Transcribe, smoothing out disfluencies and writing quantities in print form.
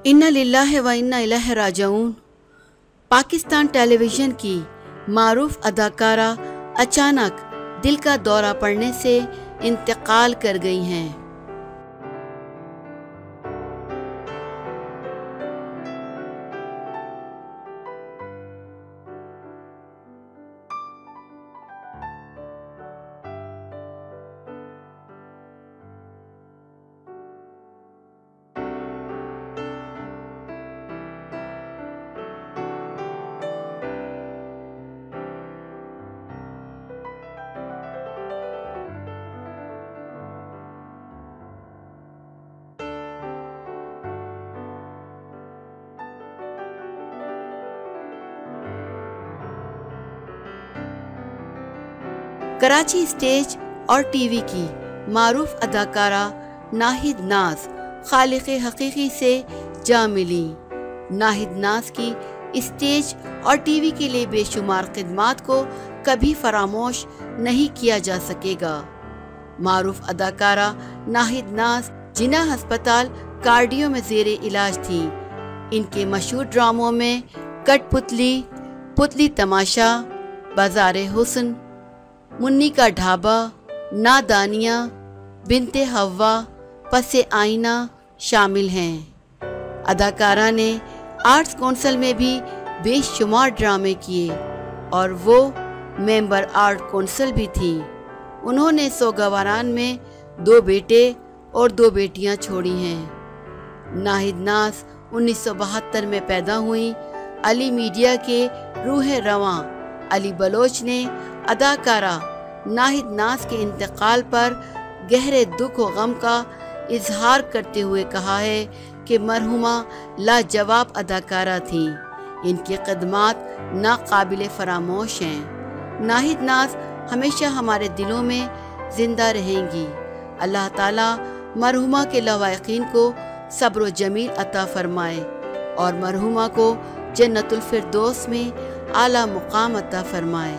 इन्ना लिल्लाहि व इन्ना इलैहि राजिऊन। पाकिस्तान टेलीविज़न की मारूफ अदाकारा अचानक दिल का दौरा पड़ने से इंतकाल कर गई हैं। कराची स्टेज और टीवी की मारूफ अदाकारा नाहिद नाज खालिक़े हकीकी से जा मिली। नाहिद नाज की स्टेज और टीवी के लिए बेशुमार खिदमात को कभी फरामोश नहीं किया जा सकेगा। मारूफ अदाकारा नाहिद नाज जिन्ना अस्पताल कार्डियो में ज़ेरे इलाज थी। इनके मशहूर ड्रामों में कठपुतली, पुतली तमाशा, बाज़ारे हुस्न, मुन्नी का ढाबा, नादानियाँ, बिनते हव्वा, पसे आईना शामिल हैं। अदाकारा ने आर्ट्स काउंसिल में भी बेशुमार ड्रामे किए और वो मेंबर आर्ट काउंसिल भी थी। उन्होंने सौगवारान में 2 बेटे और 2 बेटियां छोड़ी हैं। नाहिद नाज 1972 में पैदा हुई। अली मीडिया के रूह रवां अली बलोच ने अदाकारा नाहिद नाज के इंतकाल पर गहरे दुख और गम का इजहार करते हुए कहा है कि मरहुमा लाजवाब अदाकारा थी। इनकी खिदमात नाकाबिले फरामोश हैं। नाहिद नाज हमेशा हमारे दिलों में ज़िंदा रहेंगी। अल्लाह ताला मरहुमा के लवाहिकीन को सब्र व जमील अता फरमाए और मरहुमा को जन्नतुल फिरदौस में आला मुकाम अता फरमाए।